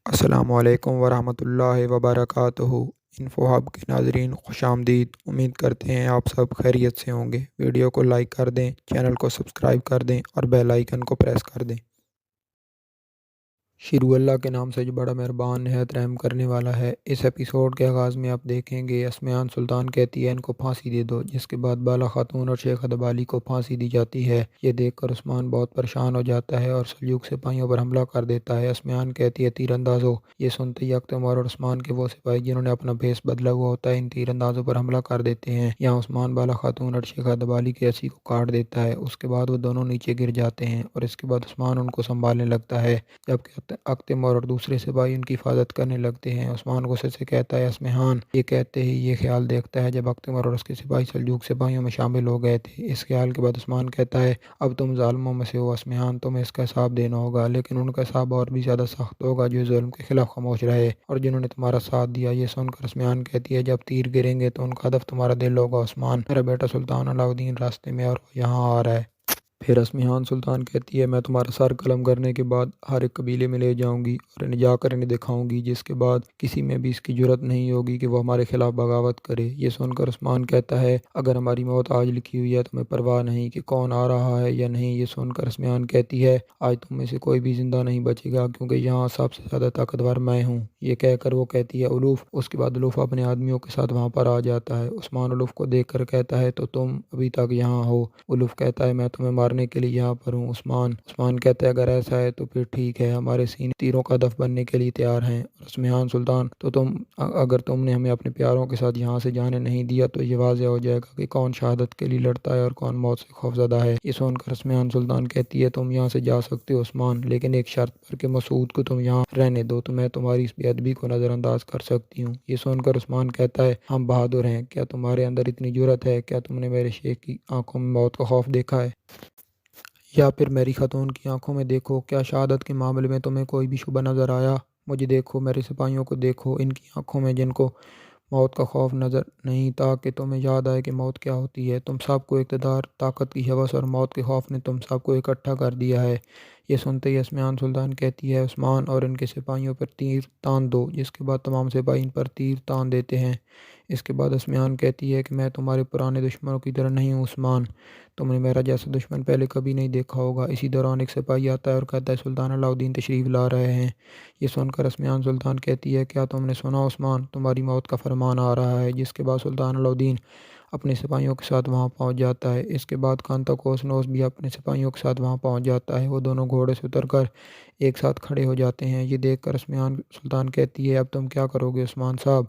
السلام علیکم ورحمۃ اللہ وبرکاتہ۔ انفو ہب کے ناظرین خوش آمدید۔ امید کرتے ہیں آپ سب خیریت سے ہوں گے۔ ویڈیو کو لائک کر دیں، چینل کو سبسکرائب کر دیں اور بیل آئیکن کو پریس کر دیں۔ شروع اللہ کے نام سے جو بڑا مہربان نہایت رحم کرنے والا ہے۔ اس ایپیسوڈ کے آغاز میں آپ دیکھیں گے اسمیان سلطان کہتی ہے ان کو پھانسی دے دو، جس کے بعد بالا خاتون اور شیخ ادب علی کو پھانسی دی جاتی ہے۔ یہ دیکھ کر عثمان بہت پریشان ہو جاتا ہے اور سلجوق سپاہیوں پر حملہ کر دیتا ہے۔ اسمیان کہتی ہے تیر اندازو۔ یہ سنتے ہی اختمار اور عثمان کے وہ سپاہی جنہوں نے اپنا بھیس بدلا ہوا ہوتا ہے ان تیر اندازوں پر حملہ کر دیتے ہیں۔ یہاں عثمان بالا خاتون اور شیخ ادب علی کی رسی کو کاٹ دیتا ہے۔ اس کے بعد وہ دونوں نیچے گر جاتے ہیں اور اس کے بعد عثمان ان کو سنبھالنے لگتا ہے، جبکہ اختمار اور دوسرے سپاہی ان کی حفاظت کرنے لگتے ہیں۔ عثمان غصے سے کہتا ہے اسمہان۔ یہ کہتے ہی یہ خیال دیکھتا ہے جب اختمار اور اس کے سپاہی سلجوق سپاہیوں میں شامل ہو گئے تھے۔ اس خیال کے بعد عثمان کہتا ہے اب تم ظالموں میں سے ہو اسمہان، تمہیں اس کا حساب دینا ہوگا، لیکن ان کا حساب اور بھی زیادہ سخت ہوگا جو ظلم کے خلاف خاموش رہے اور جنہوں نے تمہارا ساتھ دیا۔ یہ سن کر اسمہان کہتی ہے جب تیر گریں گے تو ان کا ہدف تمہارا دل ہوگا عثمان، میرا بیٹا سلطان علاؤدین راستے میں اور وہ یہاں آ رہا ہے۔ پھر اسمیان سلطان کہتی ہے میں تمہارا سر قلم کرنے کے بعد ہر ایک قبیلے میں لے جاؤں گی اور جا کر انہیں دکھاؤں گی، جس کے بعد کسی میں بھی اس کی جرت نہیں ہوگی کہ وہ ہمارے خلاف بغاوت کرے۔ یہ سن کر عثمان کہتا ہے اگر ہماری موت آج لکھی ہوئی ہے تو ہمیں پرواہ نہیں کہ کون آ رہا ہے یا نہیں۔ یہ سن کر اسمیان کہتی ہے آج تم میں سے کوئی بھی زندہ نہیں بچے گا کیونکہ یہاں سب سے زیادہ طاقتور میں ہوں۔ یہ کہہ کر وہ کہتی ہے الوف۔ اس کے بعد الوف اپنے آدمیوں کے ساتھ وہاں پر آ جاتا ہے۔ عثمان الوف کو دیکھ کر کہتا ہے تو تم ابھی تک یہاں ہو؟ الوف کہتا ہے میں تمہیں مارنے کے لیے یہاں پر ہوں عثمان کہتا ہے اگر ایسا ہے تو پھر ٹھیک ہے، ہمارے سینے تیروں کا ہدف بننے کے لیے تیار ہیں۔ اور اسمیان سلطان تو اگر تم نے ہمیں اپنے پیاروں کے ساتھ یہاں سے جانے نہیں دیا تو یہ واضح ہو جائے گا کہ کون شہادت کے لیے لڑتا ہے اور کون موت سے خوفزدہ ہے۔ یہ سن کر اسمیان سلطان کہتی ہے تم یہاں سے جا سکتے ہو عثمان، لیکن ایک شرط پر کہ مسعود کو تم یہاں رہنے دو تو میں تمہاری اس بے ادبی کو نظر انداز کر سکتی ہوں۔ یہ سن کر عثمان کہتا ہے ہم بہادر ہیں، کیا تمہارے اندر اتنی جرت ہے؟ کیا تم نے میرے شیخ کی آنکھوں میں موت کا خوف دیکھا ہے؟ یا پھر میری خاتون کی آنکھوں میں دیکھو، کیا شہادت کے معاملے میں تمہیں کوئی بھی شبہ نظر آیا؟ مجھے دیکھو، میرے سپاہیوں کو دیکھو، ان کی آنکھوں میں جن کو موت کا خوف نظر نہیں تھا کہ تمہیں یاد آئے کہ موت کیا ہوتی ہے۔ تم سب کو اقتدار، طاقت کی ہوس اور موت کے خوف نے تم سب کو اکٹھا کر دیا ہے۔ یہ سنتے ہی اسمیان سلطان کہتی ہے عثمان اور ان کے سپاہیوں پر تیر تان دو، جس کے بعد تمام سپاہی ان پر تیر تان دیتے ہیں۔ اس کے بعد اسمیان کہتی ہے کہ میں تمہارے پرانے دشمنوں کی طرح نہیں ہوں عثمان، تم نے میرا جیسا دشمن پہلے کبھی نہیں دیکھا ہوگا۔ اسی دوران ایک سپاہی آتا ہے اور کہتا ہے سلطان علاؤدین تشریف لا رہے ہیں۔ یہ سن کر اسمیان سلطان کہتی ہے کیا تم نے سنا عثمان، تمہاری موت کا فرمان آ رہا ہے۔ جس کے بعد سلطان علاؤدین اپنے سپاہیوں کے ساتھ وہاں پہنچ جاتا ہے۔ اس کے بعد کانتا کوسنوس بھی اپنے سپاہیوں کے ساتھ وہاں پہنچ جاتا ہے۔ وہ دونوں گھوڑے سے اتر کر ایک ساتھ کھڑے ہو جاتے ہیں۔ یہ دیکھ کر اسمیان سلطان کہتی ہے اب تم کیا کرو گے عثمان صاحب؟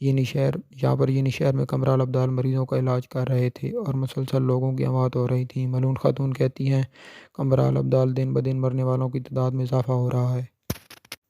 یہاں پر یہ شہر میں کمرال ابدال مریضوں کا علاج کر رہے تھے اور مسلسل لوگوں کی اموات ہو رہی تھی۔ ملون خاتون کہتی ہیں کمرال ابدال دن بدن مرنے والوں کی تعداد میں اضافہ ہو رہا ہے۔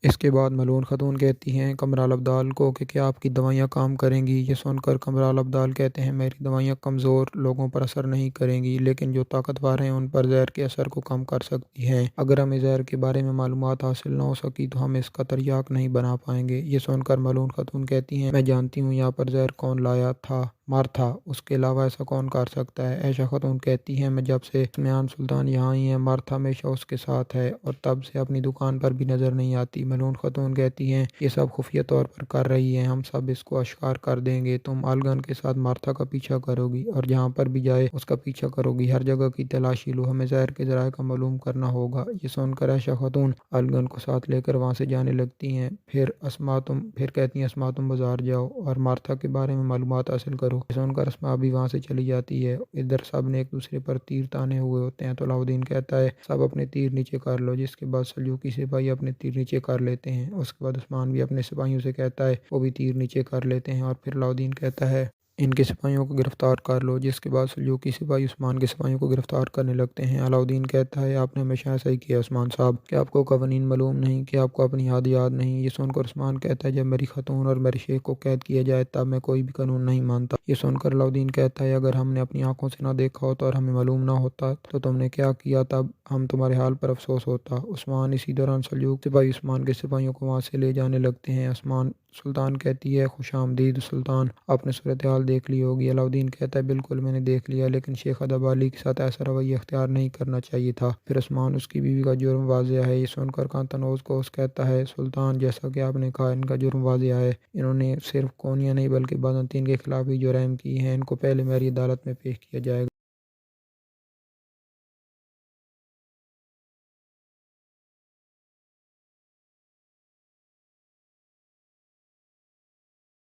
اس کے بعد ملون خاتون کہتی ہیں کمرال ابدال کو کہ کیا آپ کی دوائیاں کام کریں گی؟ یہ سن کر کمرال ابدال کہتے ہیں میری دوائیاں کمزور لوگوں پر اثر نہیں کریں گی، لیکن جو طاقتور ہیں ان پر زہر کے اثر کو کم کر سکتی ہیں۔ اگر ہمیں زہر کے بارے میں معلومات حاصل نہ ہو سکی تو ہم اس کا تریاق نہیں بنا پائیں گے۔ یہ سن کر ملون خاتون کہتی ہیں میں جانتی ہوں یہاں پر زہر کون لایا تھا، تھا اس کے علاوہ ایسا کون کر سکتا ہے؟ عائشہ خاتون کہتی ہیں میں جب سے اسمیان سلطان یہاں آئی ہیں تھا ہمیشہ اس کے ساتھ ہے اور تب سے اپنی دکان پر بھی نظر نہیں آتی۔ ملون خاتون کہتی ہیں یہ سب خفیہ طور پر کر رہی ہے، ہم سب اس کو اشکار کر دیں گے، تم الگن کے ساتھ مارتھا کا پیچھا کرو گی اور جہاں پر بھی جائے اس کا پیچھا کرو گی، ہر جگہ کی تلاشی لو، ہمیں زہر کے ذرائع کا معلوم کرنا ہوگا۔ یہ سن کر عائشہ خاتون الگن کو ساتھ لے کر وہاں سے جانے لگتی ہیں۔ پھر کہتی ہیں اسما تم بازار جاؤ اور مارتھا کے بارے میں معلومات حاصل کرو۔ یہ سن کر اسما بھی وہاں سے چلی جاتی ہے۔ ادھر سب نے ایک دوسرے پر تیر تانے ہوئے ہوتے ہیں تو علاؤدین کہتا ہے سب اپنے تیر نیچے کر لو، جس کے بعد سلجوقی سپاہی اپنے تیر نیچے کر لیتے ہیں۔ اس کے بعد عثمان بھی اپنے سپاہیوں سے کہتا ہے وہ بھی تیر نیچے کر لیتے ہیں اور پھر علاؤدین کہتا ہے ان کے سپاہیوں کو گرفتار کر لو، جس کے بعد سلجوقی سپاہی عثمان کے سپاہیوں کو گرفتار کرنے لگتے ہیں۔ علاؤدین کہتا ہے آپ نے ہمیشہ ایسا ہی کیا عثمان صاحب، کیا آپ کو قوانین معلوم نہیں، کیا آپ کو اپنی حد یاد نہیں؟ یہ سن کر عثمان کہتا ہے جب میری خاتون اور میرے شیخ کو قید کیا جائے تب میں کوئی بھی قانون نہیں مانتا۔ یہ سن کر علاؤدین کہتا ہے اگر ہم نے اپنی آنکھوں سے نہ دیکھا ہوتا اور ہمیں معلوم نہ ہوتا تو تم نے کیا کیا تب ہم تمہارے حال پر افسوس ہوتا۔ عثمان اسی دوران سلجوق سپاہی عثمان کے سپاہیوں کو وہاں سے لے جانے لگتے ہیں۔ عثمان سلطان کہتی ہے خوش آمدید سلطان، آپ نے صورتحال دیکھ لی ہوگی۔ علاؤدین کہتا ہے بالکل میں نے دیکھ لیا، لیکن شیخ ادبالی کے ساتھ ایسا رویہ اختیار نہیں کرنا چاہیے تھا۔ پھر عثمان اس کی بیوی کا جرم واضح ہے، یہ سن کر کانتانوس کوس کہتا ہے سلطان جیسا کہ آپ نے کہا ان کا جرم واضح ہے، انہوں نے صرف کونیا نہیں بلکہ بازنطین کے خلاف بھی جرائم کی ہیں، ان کو پہلے میری عدالت میں پیش کیا جائے گا۔